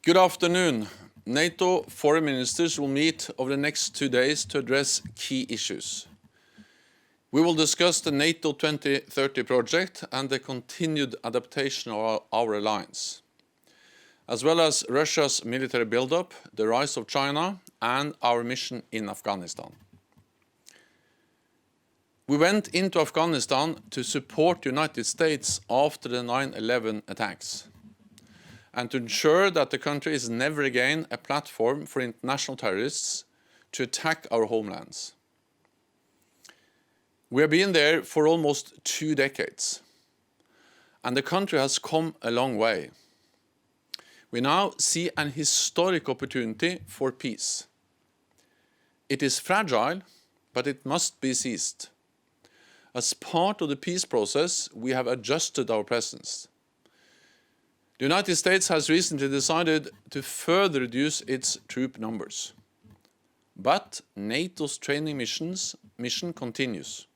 Good afternoon. NATO foreign ministers will meet over the next 2 days to address key issues. We will discuss the NATO 2030 project and the continued adaptation of our alliance, as well as Russia's military buildup, the rise of China, and our mission in Afghanistan. We went into Afghanistan to support the United States after the 9/11 attacks, and to ensure that the country is never again a platform for international terrorists to attack our homelands. We have been there for almost 2 decades, and the country has come a long way. We now see an historic opportunity for peace. It is fragile, but it must be seized. As part of the peace process, we have adjusted our presence. The United States has recently decided to further reduce its troop numbers. But NATO's training mission continues,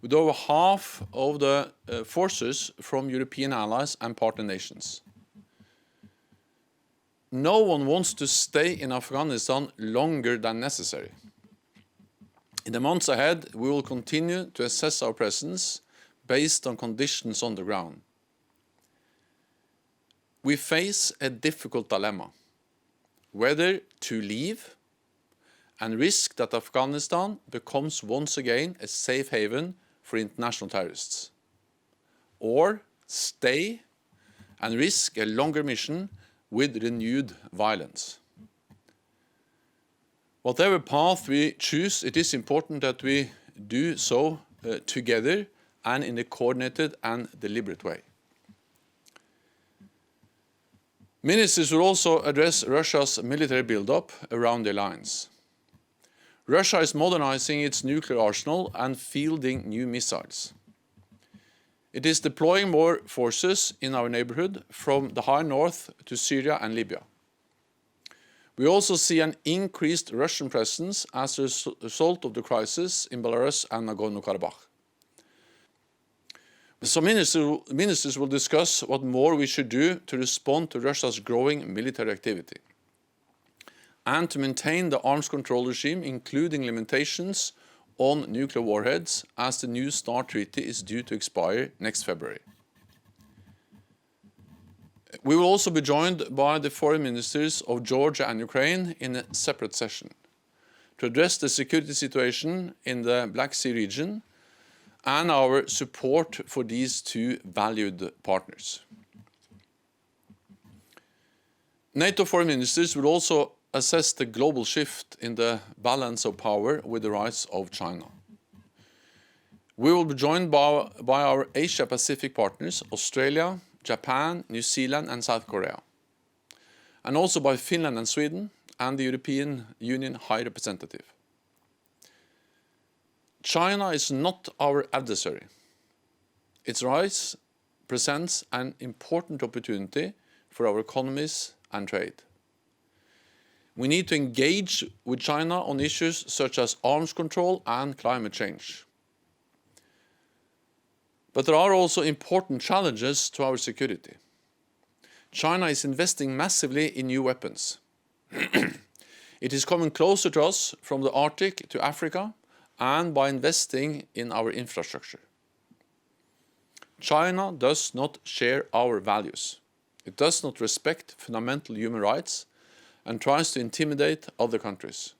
with over half of the forces from European allies and partner nations. No one wants to stay in Afghanistan longer than necessary. In the months ahead, we will continue to assess our presence based on conditions on the ground. We face a difficult dilemma: whether to leave and risk that Afghanistan becomes once again a safe haven for international terrorists, or stay and risk a longer mission with renewed violence. Whatever path we choose, it is important that we do so together and in a coordinated and deliberate way. Ministers will also address Russia's military buildup around the alliance. Russia is modernizing its nuclear arsenal and fielding new missiles. It is deploying more forces in our neighborhood, from the high north to Syria and Libya. We also see an increased Russian presence as a result of the crisis in Belarus and Nagorno-Karabakh. Some ministers will discuss what more we should do to respond to Russia's growing military activity and to maintain the arms control regime, including limitations on nuclear warheads, as the new START treaty is due to expire next February. We will also be joined by the foreign ministers of Georgia and Ukraine in a separate session to address the security situation in the Black Sea region and our support for these two valued partners. NATO foreign ministers will also assess the global shift in the balance of power with the rise of China. We will be joined by our Asia-Pacific partners, Australia, Japan, New Zealand and South Korea, and also by Finland and Sweden and the European Union High Representative. China is not our adversary. Its rise presents an important opportunity for our economies and trade. We need to engage with China on issues such as arms control and climate change. But there are also important challenges to our security. China is investing massively in new weapons. It is coming closer to us from the Arctic to Africa, and by investing in our infrastructure. China does not share our values. It does not respect fundamental human rights and tries to intimidate other countries.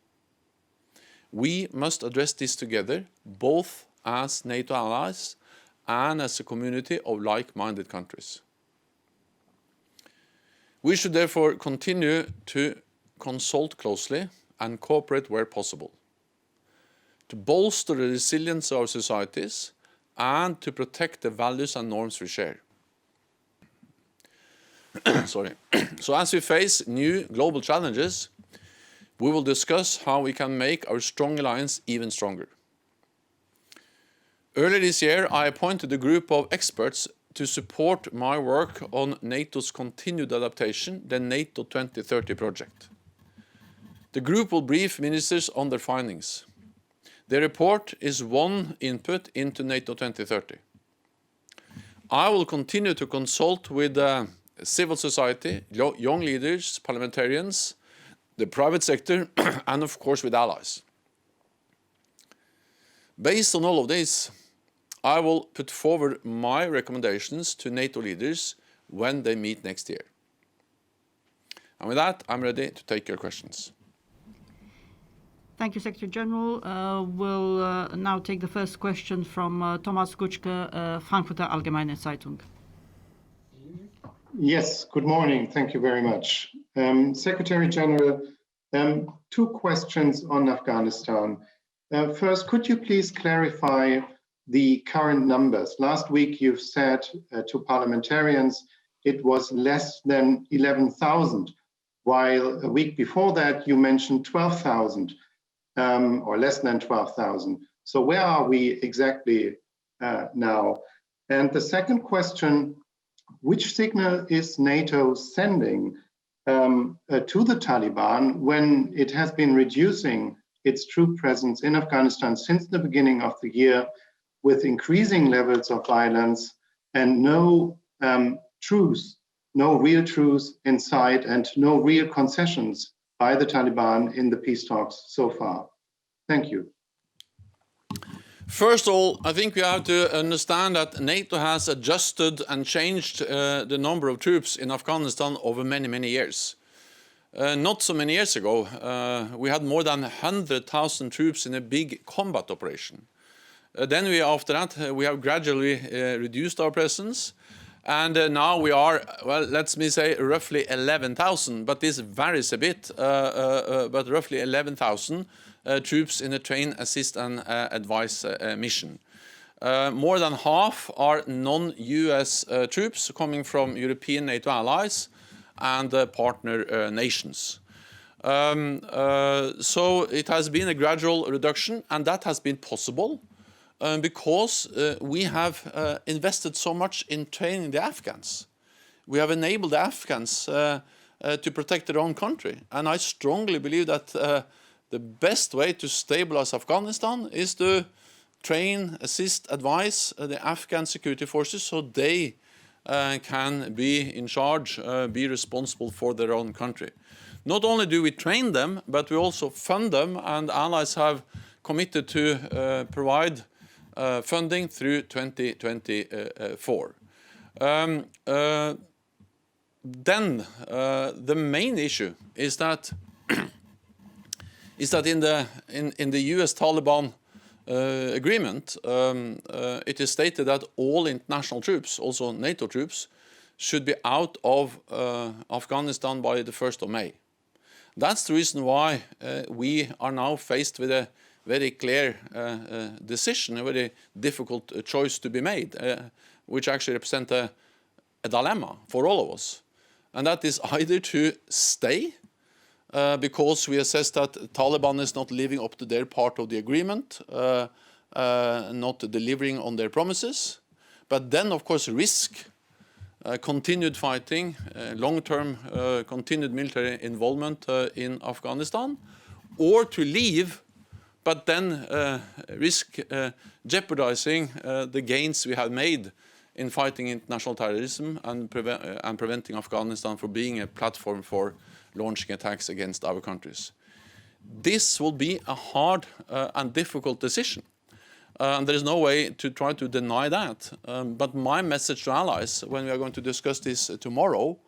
We must address this together, both as NATO allies and as a community of like-minded countries. We should therefore continue to consult closely and cooperate where possible, to bolster the resilience of our societies and to protect the values and norms we share. So as we face new global challenges, we will discuss how we can make our strong alliance even stronger. Earlier this year, I appointed a group of experts to support my work on NATO's continued adaptation, the NATO 2030 project. The group will brief ministers on their findings. The report is one input into NATO 2030. I will continue to consult with civil society, young leaders, parliamentarians, the private sector, and of course with allies. Based on all of this, I will put forward my recommendations to NATO leaders when they meet next year. And with that, I'm ready to take your questions. Thank you, Secretary General. We'll now take the first question from Thomas Gutschke, Frankfurter Allgemeine Zeitung. Yes, good morning. Thank you very much. Secretary General, two questions on Afghanistan. First, could you please clarify the current numbers? Last week you've said to parliamentarians it was less than 11,000, while a week before that you mentioned 12,000 or less than 12,000. So where are we exactly now? And the second question, which signal is NATO sending to the Taliban when it has been reducing its troop presence in Afghanistan since the beginning of the year with increasing levels of violence and no truce, no real truce in sight and no real concessions by the Taliban in the peace talks so far? Thank you. First of all, I think we have to understand that NATO has adjusted and changed the number of troops in Afghanistan over many, many years. Not so many years ago, we had more than 100,000 troops in a big combat operation. Then after that, we have gradually reduced our presence. And now we are, well, let me say roughly 11,000, but this varies a bit, but roughly 11,000 troops in a train, assist and advise mission. More than half are non-US troops coming from European NATO allies and partner nations. So it has been a gradual reduction, and that has been possible because we have invested so much in training the Afghans. We have enabled the Afghans to protect their own country. And I strongly believe that the best way to stabilize Afghanistan is to train, assist, advise the Afghan security forces so they can be in charge, be responsible for their own country. Not only do we train them, but we also fund them, and allies have committed to provide funding through 2024. Then the main issue is that in the US-Taliban agreement, it is stated that all international troops, also NATO troops, should be out of Afghanistan by the 1st of May. That's the reason why we are now faced with a very clear decision, a very difficult choice to be made, which actually represents a dilemma for all of us. And that is either to stay because we assess that Taliban is not living up to their part of the agreement, not delivering on their promises, but then of course risk continued fighting, long-term continued military involvement in Afghanistan, or to leave, but then risk jeopardizing the gains we have made in fighting international terrorism and preventing Afghanistan from being a platform for launching attacks against our countries. This will be a hard and difficult decision. And there is no way to try to deny that. But my message to allies, when we are going to discuss this tomorrow,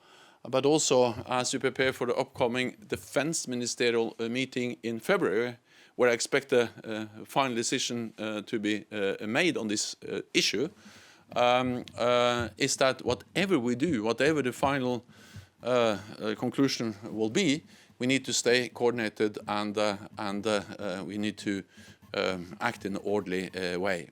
but also as we prepare for the upcoming defense ministerial meeting in February, where I expect a final decision to be made on this issue, is that whatever we do, whatever the final conclusion will be, we need to stay coordinated and we need to act in an orderly way.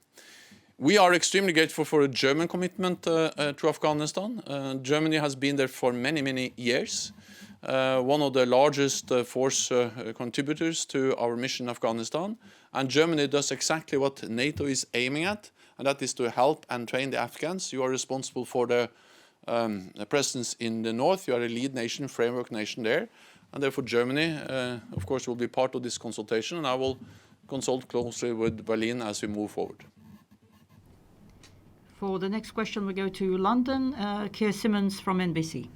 We are extremely grateful for a German commitment to Afghanistan. Germany has been there for many, many years. One of the largest force contributors to our mission in Afghanistan. And Germany does exactly what NATO is aiming at, and that is to help and train the Afghans. You are responsible for the presence in the north. You are a lead nation, framework nation there. And therefore Germany, of course, will be part of this consultation, and I will consult closely with Berlin as we move forward. For the next question, we go to London. Keir Simmons from NBC.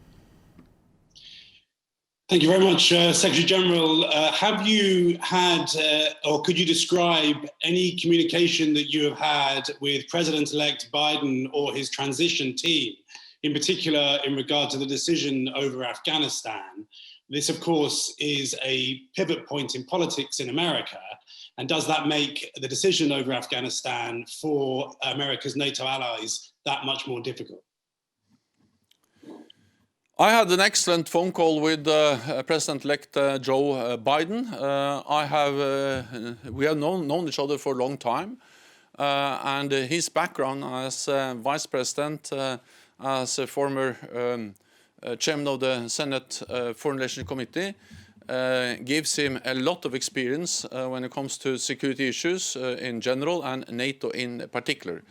Thank you very much, Secretary General. Have you had, or could you describe any communication that you have had with President-elect Biden or his transition team, in particular in regard to the decision over Afghanistan? This, of course, is a pivot point in politics in America. And does that make the decision over Afghanistan for America's NATO allies that much more difficult? I had an excellent phone call with President-elect Joe Biden. We have known each other for a long time, and his background as Vice President, as a former Chairman of the Senate Foreign Relations Committee, gives him a lot of experience when it comes to security issues in general and NATO in particular.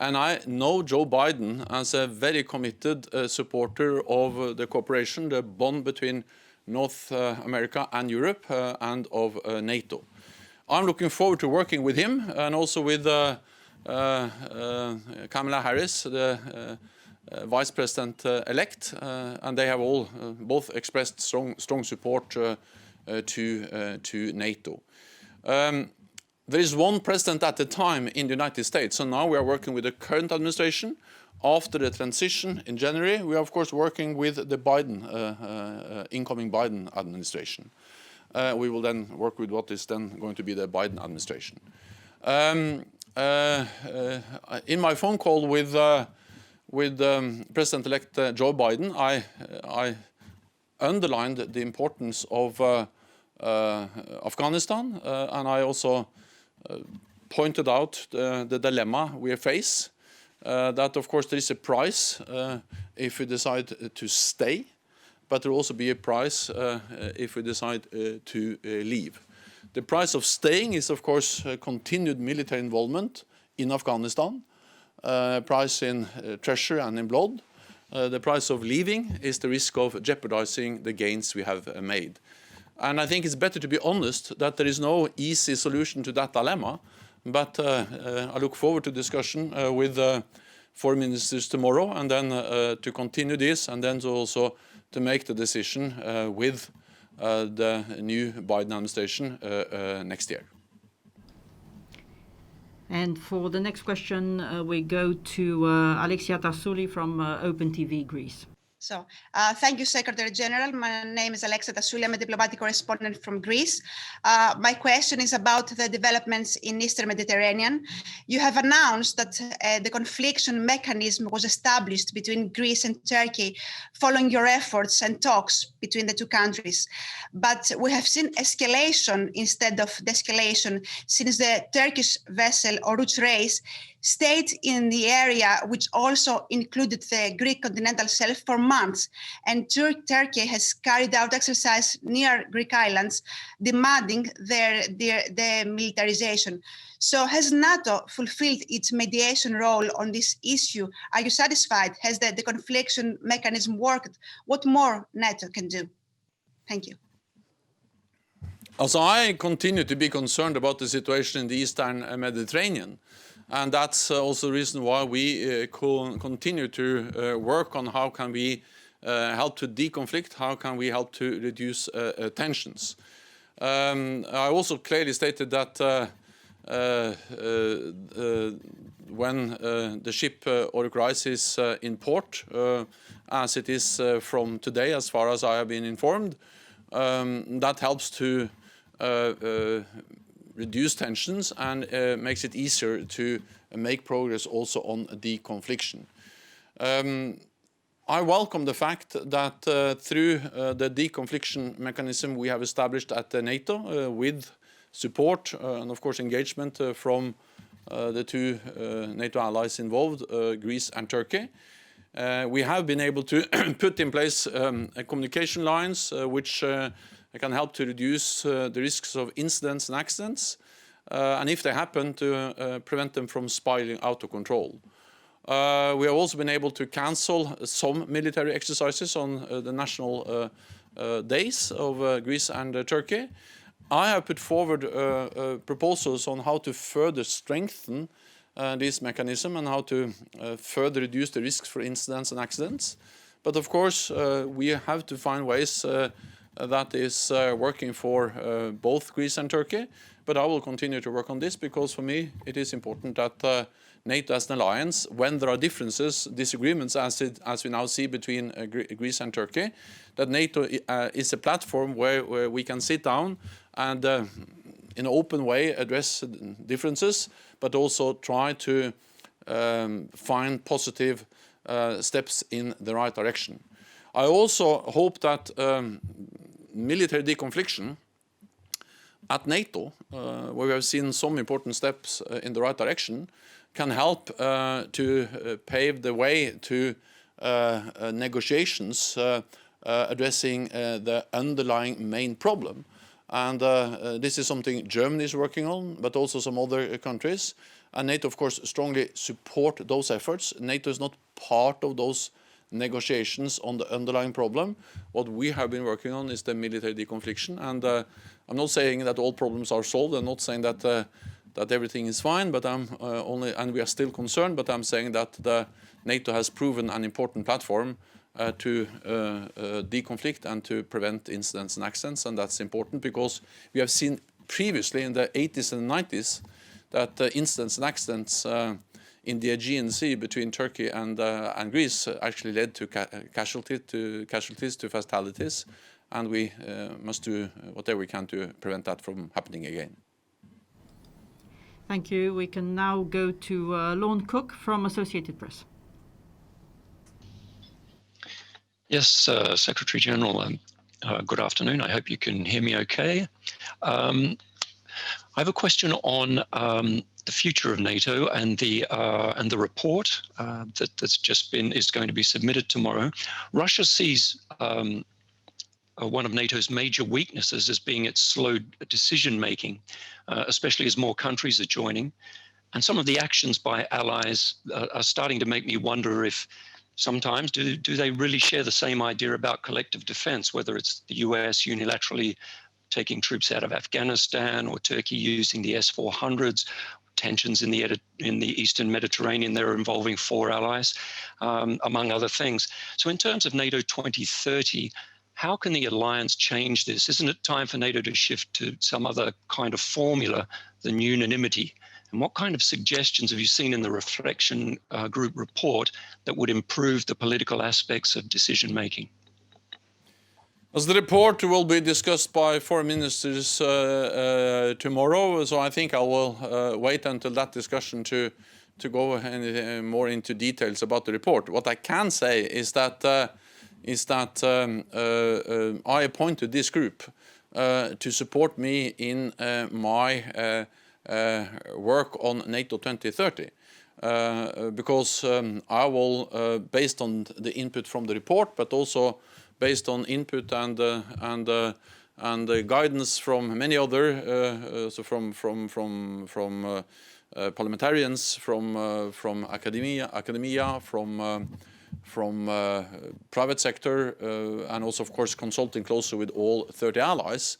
And I know Joe Biden as a very committed supporter of the cooperation, the bond between North America and Europe and of NATO. I'm looking forward to working with him and also with Kamala Harris, the Vice President-elect, and they have all both expressed strong support to NATO. There is one president at a time in the United States, so now we are working with the current administration. After the transition in January, we are of course working with the incoming Biden administration. We will then work with what is then going to be the Biden administration. In my phone call with President-elect Joe Biden, I underlined the importance of Afghanistan, and I also pointed out the dilemma we face, that of course there is a price if we decide to stay, but there will also be a price if we decide to leave. The price of staying is of course continued military involvement in Afghanistan, price in treasure and in blood. The price of leaving is the risk of jeopardizing the gains we have made. And I think it's better to be honest that there is no easy solution to that dilemma, but I look forward to discussion with foreign ministers tomorrow, and then to continue this, and then also to make the decision with the new Biden administration next year. And for the next question, we go to Alexia Tassouli from Open TV Greece. So, thank you, Secretary General. My name is Alexia Tassouli. I'm a diplomatic correspondent from Greece. My question is about the developments in Eastern Mediterranean. You have announced that the confliction mechanism was established between Greece and Turkey following your efforts and talks between the two countries. But we have seen escalation instead of de-escalation since the Turkish vessel Oruç Reis stayed in the area, which also included the Greek continental shelf, for months. And Turkey has carried out exercise near Greek islands, demanding their demilitarization. So has NATO fulfilled its mediation role on this issue? Are you satisfied? Has the confliction mechanism worked? What more NATO can do? Thank you. Also, I continue to be concerned about the situation in the Eastern Mediterranean. And that's also the reason why we continue to work on how can we help to deconflict, how can we help to reduce tensions. I also clearly stated that when the ship Oruç Reis is in port, as it is from today, as far as I have been informed, that helps to reduce tensions and makes it easier to make progress also on deconfliction. I welcome the fact that through the deconfliction mechanism we have established at NATO with support and of course engagement from the two NATO allies involved, Greece and Turkey, we have been able to put in place communication lines which can help to reduce the risks of incidents and accidents, and if they happen, to prevent them from spiraling out of control. We have also been able to cancel some military exercises on the national days of Greece and Turkey. I have put forward proposals on how to further strengthen this mechanism and how to further reduce the risks for incidents and accidents. But of course, we have to find ways that is working for both Greece and Turkey. But I will continue to work on this because for me it is important that NATO as an alliance, when there are differences, disagreements as we now see between Greece and Turkey, that NATO is a platform where we can sit down and in an open way address differences, but also try to find positive steps in the right direction. I also hope that military deconfliction at NATO, where we have seen some important steps in the right direction, can help to pave the way to negotiations addressing the underlying main problem. And this is something Germany is working on, but also some other countries. And NATO, of course, strongly support those efforts. NATO is not part of those negotiations on the underlying problem. What we have been working on is the military deconfliction. And I'm not saying that all problems are solved. I'm not saying that that everything is fine, but and we are still concerned. But I'm saying that NATO has proven an important platform to deconflict and to prevent incidents and accidents, and that's important because we have seen previously in the 80s and 90s that incidents and accidents in the Aegean Sea between Turkey and Greece actually led to casualties, to fatalities, and we must do whatever we can to prevent that from happening again. Thank you. We can now go to Lorne Cook from Associated Press. Yes, Secretary General, good afternoon. I hope you can hear me okay. I have a question on the future of NATO and the report is going to be submitted tomorrow. Russia sees one of NATO's major weaknesses as being its slow decision-making, especially as more countries are joining. And some of the actions by allies are starting to make me wonder if sometimes do they really share the same idea about collective defense, whether it's the US unilaterally taking troops out of Afghanistan or Turkey using the S-400s, tensions in the Eastern Mediterranean that are involving 4 allies, among other things. So in terms of NATO 2030, how can the alliance change this? Isn't it time for NATO to shift to some other kind of formula than unanimity? And what kind of suggestions have you seen in the Reflection Group report that would improve the political aspects of decision-making? As the report will be discussed by foreign ministers tomorrow, so I think I will wait until that discussion to go more into details about the report. What I can say is that I appointed this group to support me in my work on NATO 2030, because I will, based on the input from the report, but also based on input and guidance from many other, so from parliamentarians, from academia, from private sector, and also, of course, consulting closely with all 30 allies.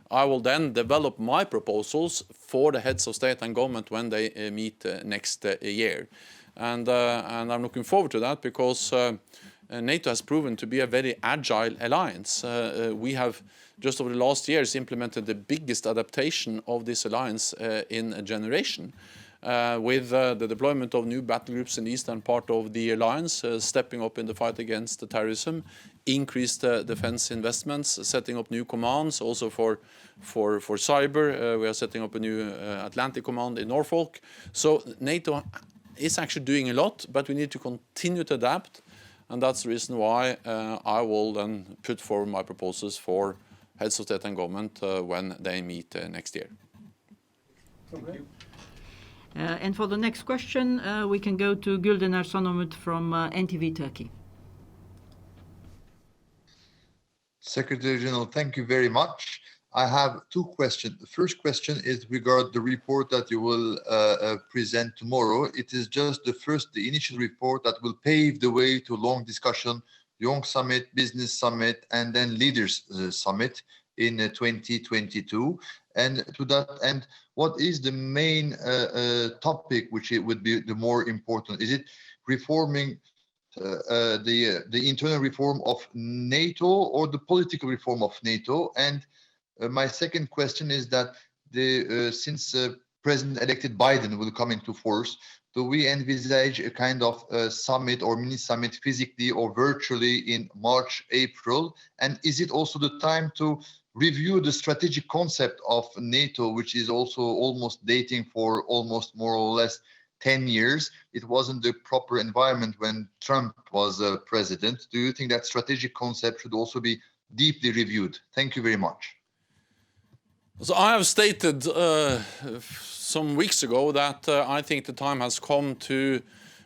I will then develop my proposals for the heads of state and government when they meet next year. And I'm looking forward to that because NATO has proven to be a very agile alliance. We have just over the last years implemented the biggest adaptation of this alliance in a generation. With the deployment of new battle groups in the eastern part of the alliance, stepping up in the fight against the terrorism, increased defense investments, setting up new commands also for cyber. We are setting up a new Atlantic command in Norfolk. So NATO is actually doing a lot, but we need to continue to adapt. And that's the reason why I will then put forward my proposals for heads of state and government when they meet next year. Okay. And for the next question, we can go to Güldener Sonomut from NTV Turkey. Secretary General, thank you very much. I have 2 questions. The first question is regarding the report that you will present tomorrow. It is just the initial report that will pave the way to long discussion, Young Summit, Business Summit, and then Leaders Summit. in 2022? And to that end, what is the main topic which it would be the more important? Is it reforming the internal reform of NATO or the political reform of NATO? And my second question is that since President-elected Biden will come into force, do we envisage a kind of summit or mini-summit physically or virtually in March, April? And is it also the time to review the strategic concept of NATO, which is also almost dating for almost more or less 10 years? It wasn't the proper environment when Trump was president. Do you think that strategic concept should also be deeply reviewed? Thank you very much. So I have stated some weeks ago that I think the time has come to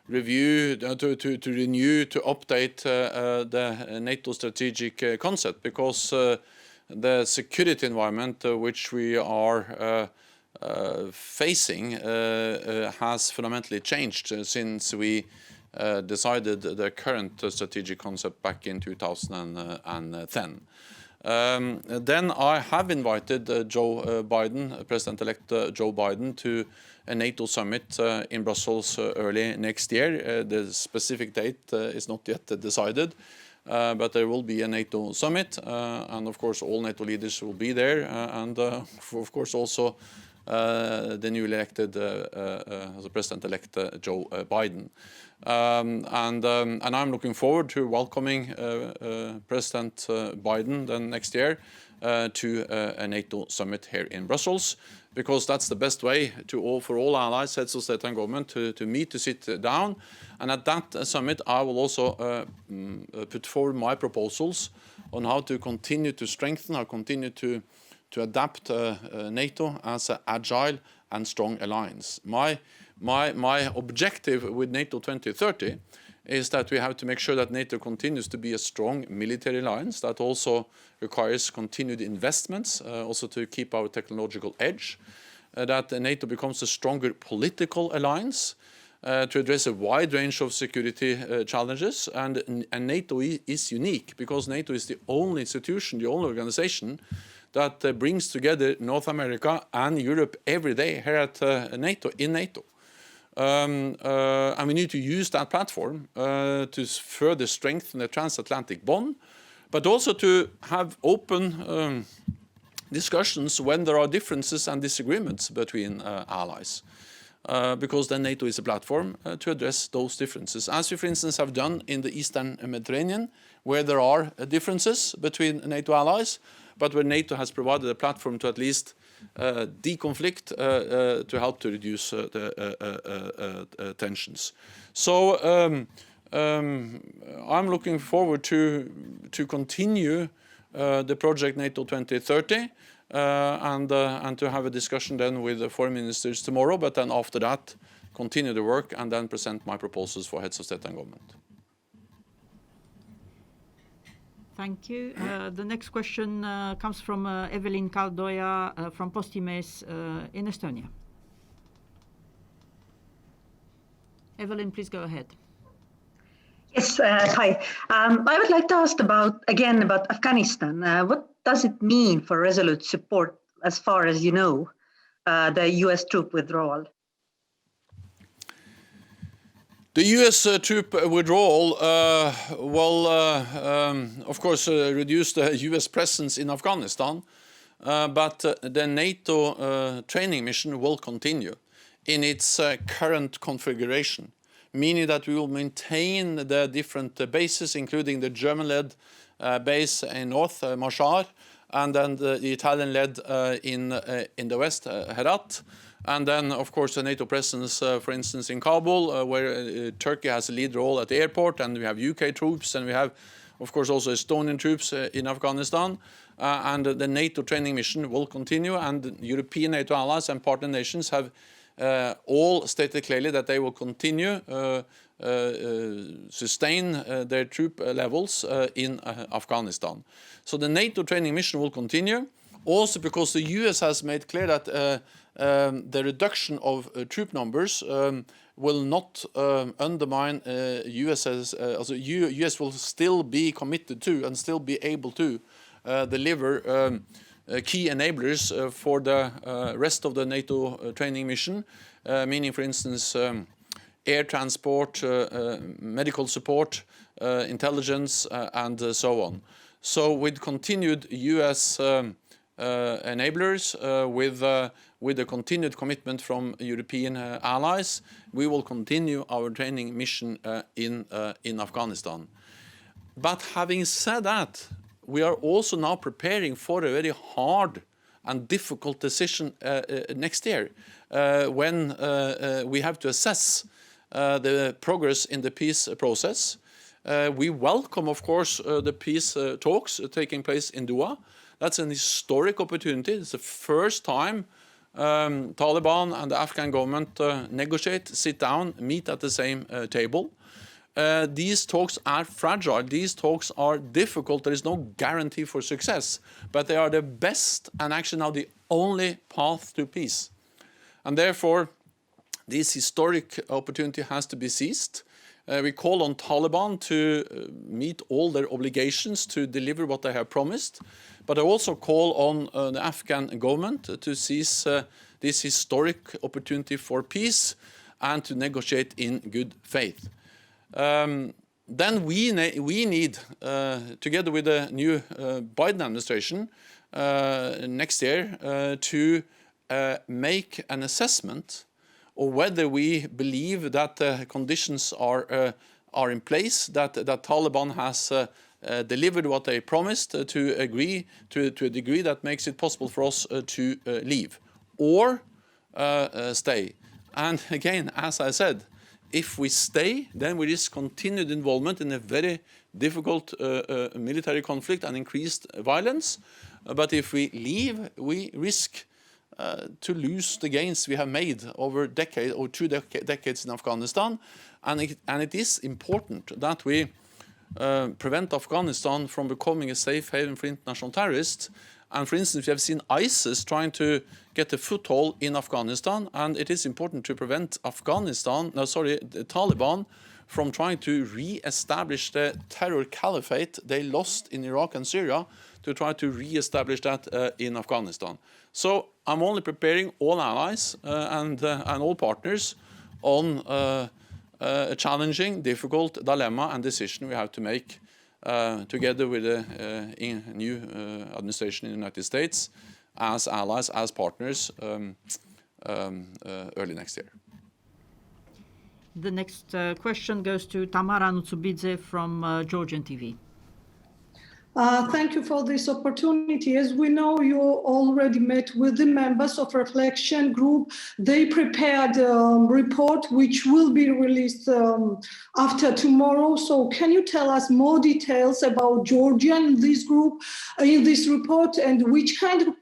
review, to renew, to update the NATO strategic concept, because the security environment which we are facing has fundamentally changed since we decided the current strategic concept back in 2010. Then I have invited Joe Biden, President-elect Joe Biden, to a NATO summit in Brussels early next year. The specific date is not yet decided, but there will be a NATO summit, and of course all NATO leaders will be there, and of course also the newly elected President-elect Joe Biden. And I'm looking forward to welcoming President Biden then next year to a NATO summit here in Brussels, because that's the best way for all allies, heads of state and government, to meet, to sit down. And at that summit, I will also put forward my proposals on how to continue to strengthen, how to continue to adapt NATO as an agile and strong alliance. My objective with NATO 2030 is that we have to make sure that NATO continues to be a strong military alliance that also requires continued investments, also to keep our technological edge, that NATO becomes a stronger political alliance to address a wide range of security challenges. And NATO is unique because NATO is the only institution, the only organization that brings together North America and Europe every day here at NATO, in NATO. And we need to use that platform to further strengthen the transatlantic bond, but also to have open discussions when there are differences and disagreements between allies. Because then NATO is a platform to address those differences, as we, for instance, have done in the Eastern Mediterranean, where there are differences between NATO allies, but where NATO has provided a platform to at least deconflict, to help to reduce the tensions. So I'm looking forward to continue the project NATO 2030 and to have a discussion then with the foreign ministers tomorrow, but then after that continue the work and then present my proposals for heads of state and government. Thank you. The next question comes from Evelyn Kaldoja from Postimees in Estonia. Evelyn, please go ahead. Yes, hi. I would like to ask about Afghanistan. What does it mean for Resolute support, as far as you know, the US troop withdrawal? The US troop withdrawal will, of course, reduce the US presence in Afghanistan, but the NATO training mission will continue in its current configuration, meaning that we will maintain the different bases, including the German-led base in North, Mashhad, and then the Italian-led in the West, Herat. And then, of course, the NATO presence, for instance, in Kabul, where Turkey has a lead role at the airport, and we have UK troops, and we have, of course, also Estonian troops in Afghanistan. And the NATO training mission will continue, and European NATO allies and partner nations have all stated clearly that they will continue sustain their troop levels in Afghanistan. So the NATO training mission will continue, also because the US has made clear that the reduction of troop numbers will not undermine US will still be committed to and still be able to deliver key enablers for the rest of the NATO training mission, meaning, for instance, air transport, medical support, intelligence, and so on. So with continued US enablers, with a continued commitment from European allies, we will continue our training mission in Afghanistan. But having said that, we are also now preparing for a very hard and difficult decision next year, when we have to assess the progress in the peace process. We welcome, of course, the peace talks taking place in Doha. That's an historic opportunity. It's the first time Taliban and the Afghan government negotiate, sit down, meet at the same table. These talks are fragile. These talks are difficult. There is no guarantee for success, but they are the best and actually now the only path to peace. And therefore, this historic opportunity has to be seized. We call on Taliban to meet all their obligations to deliver what they have promised, but I also call on the Afghan government to seize this historic opportunity for peace and to negotiate in good faith. Then we need, together with the new Biden administration next year, to make an assessment of whether we believe that the conditions are in place, that Taliban has delivered what they promised, to agree to a degree that makes it possible for us to leave or stay. And again, as I said, if we stay, then we risk continued involvement in a very difficult military conflict and increased violence. But if we leave, we risk to lose the gains we have made over decades or two decades in Afghanistan. And it is important that we prevent Afghanistan from becoming a safe haven for international terrorists. And for instance, we have seen ISIS trying to get a foothold in Afghanistan, and it is important to prevent the Taliban from trying to re-establish the terror caliphate they lost in Iraq and Syria, to try to re-establish that in Afghanistan. So I'm only preparing all allies and all partners on a challenging, difficult dilemma and decision we have to make together with the new administration in the United States, as allies, as partners, early next year. The next question goes to Tamara Nutsubidze from Georgian TV. Thank you for this opportunity. As we know, you already met with the members of Reflection Group. They prepared a report which will be released after tomorrow. So can you tell us more details about Georgia in this group, in this report, and which kind of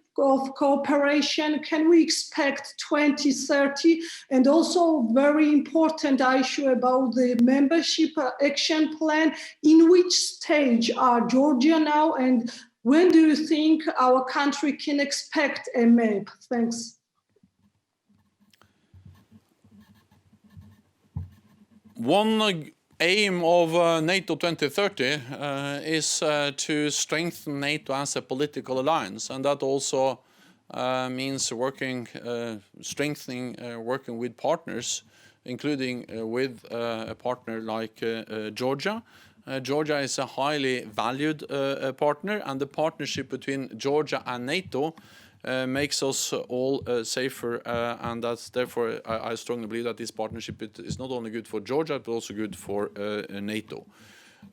cooperation can we expect 2030? And also very important issue about the membership action plan. In which stage are Georgia now, and when do you think our country can expect a map? Thanks. One aim of NATO 2030 is to strengthen NATO as a political alliance, and that also means strengthening working with partners, including with a partner like Georgia. Georgia is a highly valued partner, and the partnership between Georgia and NATO makes us all safer, and that's therefore I strongly believe that this partnership is not only good for Georgia but also good for NATO.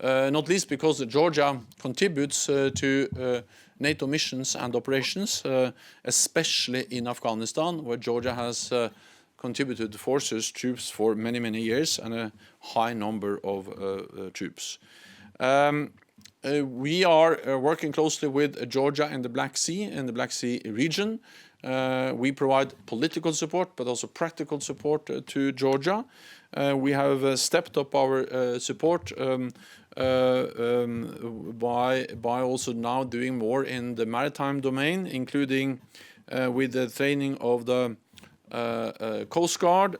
Not least because Georgia contributes to NATO missions and operations, especially in Afghanistan, where Georgia has contributed forces, troops for many, many years, and a high number of troops. We are working closely with Georgia in the Black Sea region. We provide political support, but also practical support to Georgia. We have stepped up our support by also now doing more in the maritime domain, including with the training of the Coast Guard.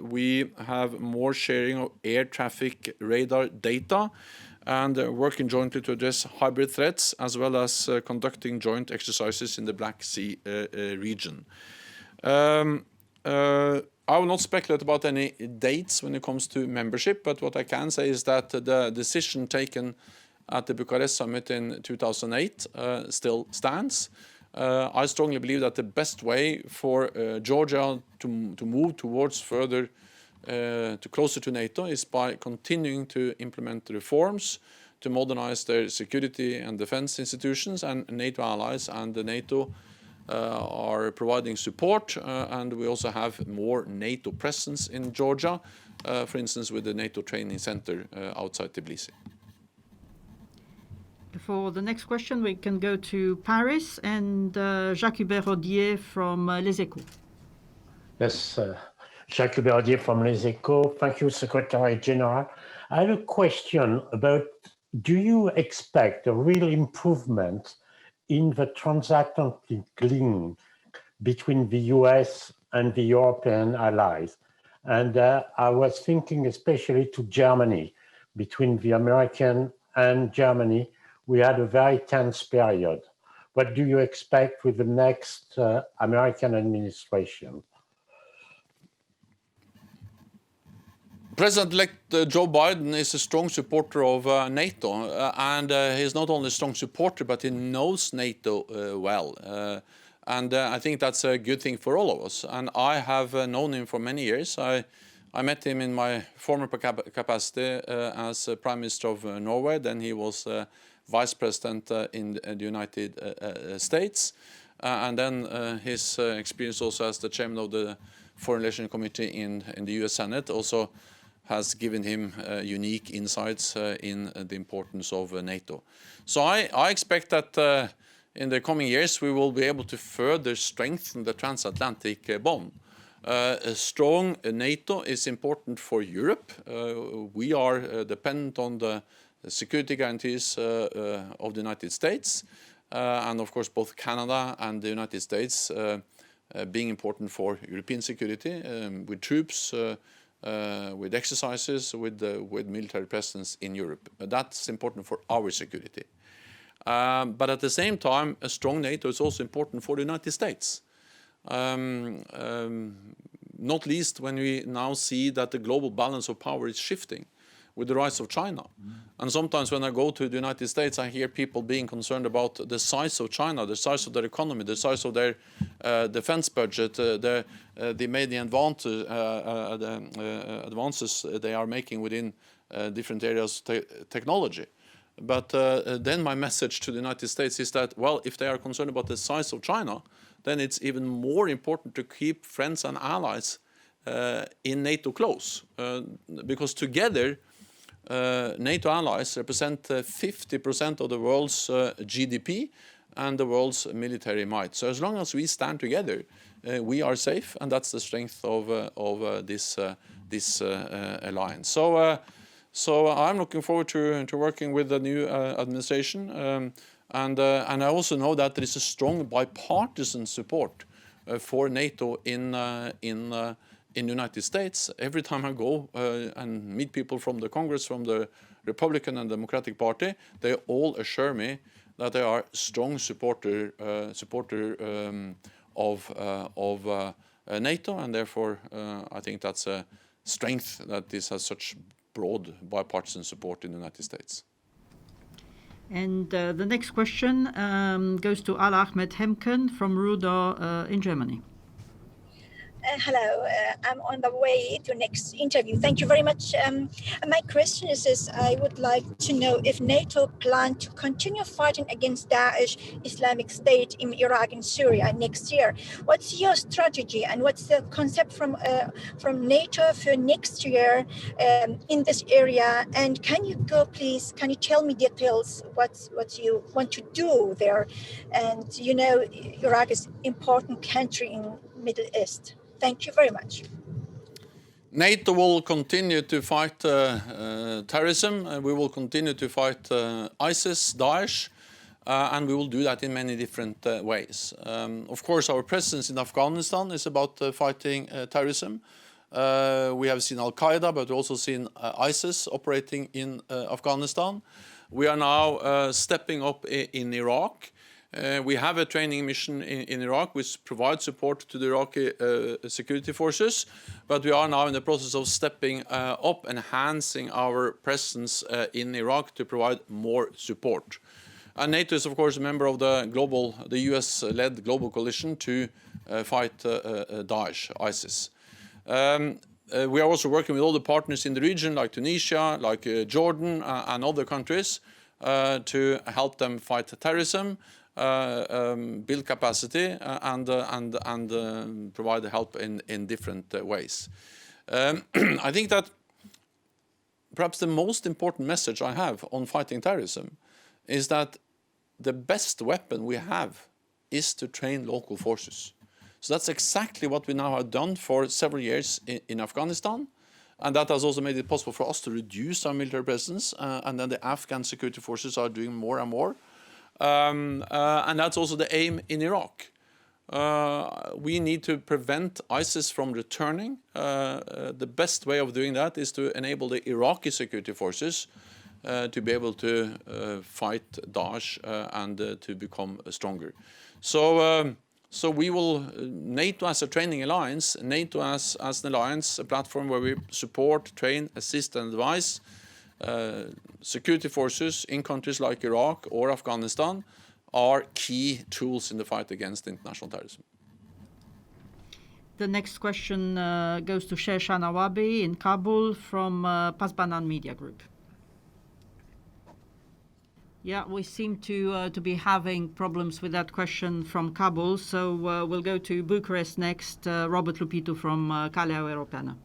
We have more sharing of air traffic radar data. and working jointly to address hybrid threats, as well as conducting joint exercises in the Black Sea region. I will not speculate about any dates when it comes to membership, but what I can say is that the decision taken at the Bucharest summit in 2008 still stands. I strongly believe that the best way for Georgia to move towards further, closer to NATO, is by continuing to implement reforms to modernize their security and defense institutions, and NATO allies and the NATO are providing support, and we also have more NATO presence in Georgia, for instance with the NATO training center outside Tbilisi. For the next question, we can go to Paris and Jacques-Hubert Rodier from Les Echos. Yes, Jacques-Hubert Rodier from Les Echos. Thank you, Secretary General. I have a question about, do you expect a real improvement in the transatlantic link between the US and the European allies? And I was thinking especially to Germany. Between the American and Germany, we had a very tense period. What do you expect with the next American administration? President-elect Joe Biden is a strong supporter of NATO, and he's not only a strong supporter, but he knows NATO well. And I think that's a good thing for all of us. And I have known him for many years. I met him in my former capacity as Prime Minister of Norway. Then he was Vice President in the United States. And then his experience also as the Chairman of the Foreign Relations Committee in the US Senate also has given him unique insights in the importance of NATO. So I expect that in the coming years we will be able to further strengthen the transatlantic bond. A strong NATO is important for Europe. We are dependent on the security guarantees of the United States, and of course both Canada and the United States being important for European security, with troops, with exercises, with military presence in Europe. That's important for our security. But at the same time, a strong NATO is also important for the United States. Not least when we now see that the global balance of power is shifting with the rise of China. And sometimes when I go to the United States, I hear people being concerned about the size of China, the size of their economy, the size of their defense budget, the advances they are making within different areas of technology. But then my message to the United States is that, well, if they are concerned about the size of China, then it's even more important to keep friends and allies in NATO close, because together NATO allies represent 50% of the world's GDP and the world's military might. So as long as we stand together, we are safe, and that's the strength of this alliance. So I'm looking forward to working with the new administration, and I also know that there is a strong bipartisan support for NATO in the United States. Every time I go and meet people from the Congress, from the Republican and Democratic Party, they all assure me that they are strong supporter of NATO, and therefore I think that's a strength that this has such broad bipartisan support in the United States. And the next question goes to Al Ahmed Hemken from Ruda in Germany. Hello, I'm on the way to next interview. Thank you very much. My question is I would like to know if NATO plans to continue fighting against Daesh, Islamic State in Iraq and Syria next year. What's your strategy and what's the concept from NATO for next year in this area? And can you tell me details what you want to do there? And you know, Iraq is an important country in Middle East. Thank you very much. NATO will continue to fight terrorism, and we will continue to fight ISIS, Daesh, and we will do that in many different ways. Of course, our presence in Afghanistan is about fighting terrorism. We have seen Al-Qaeda, but also seen ISIS operating in Afghanistan. We are now stepping up in Iraq. We have a training mission in Iraq which provides support to the Iraqi security forces, but we are now in the process of stepping up, enhancing our presence in Iraq to provide more support. And NATO is, of course, a member of the US-led global coalition to fight Daesh, ISIS. We are also working with all the partners in the region, like Tunisia, like Jordan, and other countries, to help them fight terrorism, build capacity, and provide help in different ways. I think that perhaps the most important message I have on fighting terrorism is that the best weapon we have is to train local forces. So that's exactly what we now have done for several years in Afghanistan. And that has also made it possible for us to reduce our military presence. And then the Afghan security forces are doing more and more. And that's also the aim in Iraq. We need to prevent ISIS from returning. The best way of doing that is to enable the Iraqi security forces to be able to fight Daesh and to become stronger. So we will, NATO as a training alliance, NATO as an alliance, a platform where we support, train, assist and advise security forces in countries like Iraq or Afghanistan are key tools in the fight against international terrorism. The next question goes to Shershan Awabi in Kabul from Pasbanan Media Group. Yeah, we seem to be having problems with that question from Kabul, so we'll go to Bucharest next. Robert Lupitu from Calea Europeană.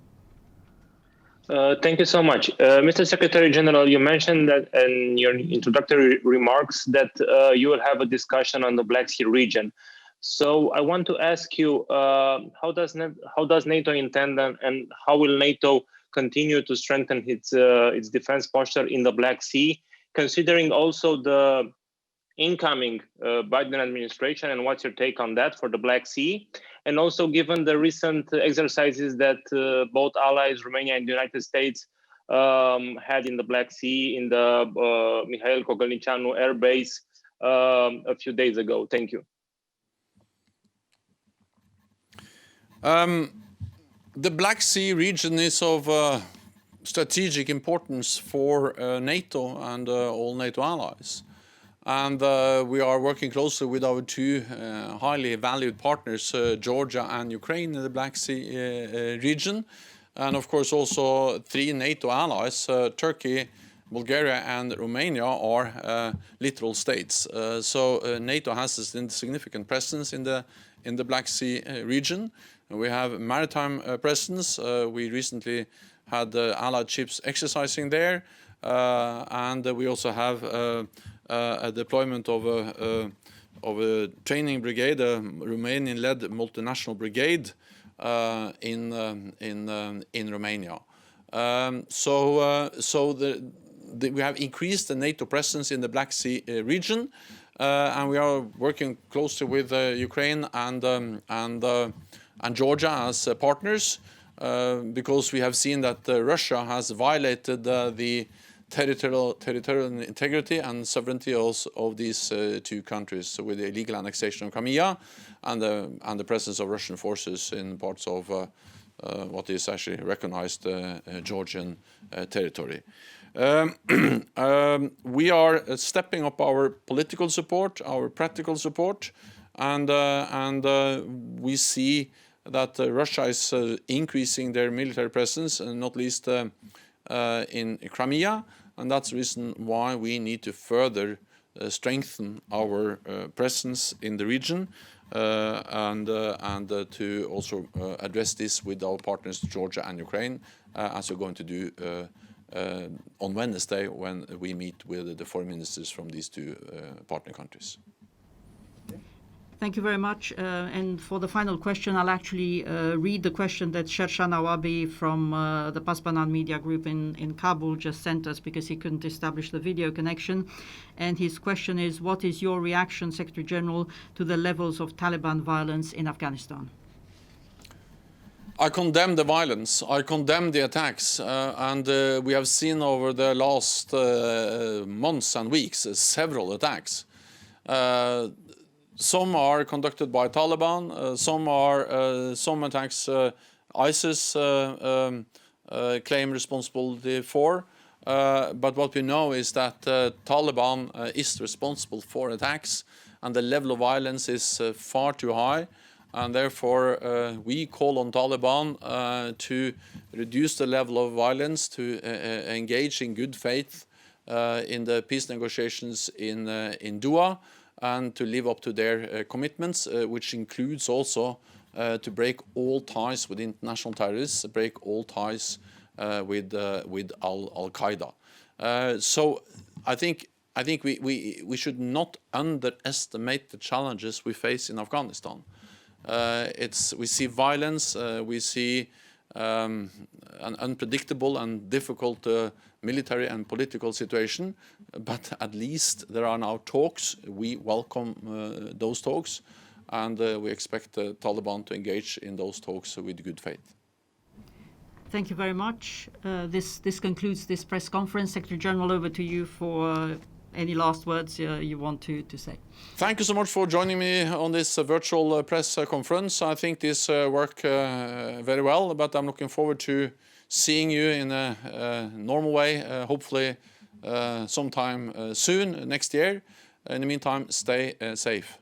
Thank you so much. Mr. Secretary General, you mentioned that in your introductory remarks that you will have a discussion on the Black Sea region. So I want to ask you, how does NATO intend and how will NATO continue to strengthen its defense posture in the Black Sea, considering also the incoming Biden administration, and what's your take on that for the Black Sea? And also given the recent exercises that both allies, Romania and the United States, had in the Black Sea, in the Mihail Cogălnicianu Air Base a few days ago. Thank you. The Black Sea region is of strategic importance for NATO and all NATO allies. And we are working closely with our two highly valued partners, Georgia and Ukraine, in the Black Sea region. And of course also three NATO allies, Turkey, Bulgaria and Romania, are littoral states. So NATO has a significant presence in the Black Sea region. We have maritime presence. We recently had allied ships exercising there. And we also have a deployment of a training brigade, a Romanian-led multinational brigade in Romania. We have increased the NATO presence in the Black Sea region, and we are working closely with Ukraine and Georgia as partners, because we have seen that Russia has violated the territorial integrity and sovereignty of these two countries, with the illegal annexation of Crimea and the presence of Russian forces in parts of what is actually recognized Georgian territory. We are stepping up our political support, our practical support, and we see that Russia is increasing their military presence, not least in Crimea, and that's the reason why we need to further strengthen our presence in the region and to also address this with our partners Georgia and Ukraine, as we're going to do on Wednesday when we meet with the foreign ministers from these two partner countries. Thank you very much. And for the final question, I'll actually read the question that Shershan Awabi from the Pasbanan Media Group in Kabul just sent us, because he couldn't establish the video connection. And his question is, what is your reaction, Secretary General, to the levels of Taliban violence in Afghanistan? I condemn the violence, I condemn the attacks, and we have seen over the last months and weeks several attacks. Some are conducted by Taliban, some attacks ISIS claim responsibility for, but what we know is that Taliban is responsible for attacks, and the level of violence is far too high. And therefore, we call on Taliban to reduce the level of violence, to engage in good faith in the peace negotiations in Doha, and to live up to their commitments, which includes also to break all ties with international terrorists, break all ties with Al-Qaeda. So I think we should not underestimate the challenges we face in Afghanistan. We see violence, we see an unpredictable and difficult military and political situation, but at least there are now talks. We welcome those talks, and we expect the Taliban to engage in those talks with good faith. Thank you very much. This concludes this press conference. Secretary General, over to you for any last words you want to say. Thank you so much for joining me on this virtual press conference. I think this worked very well, but I'm looking forward to seeing you in a normal way, hopefully sometime soon, next year. In the meantime, stay safe.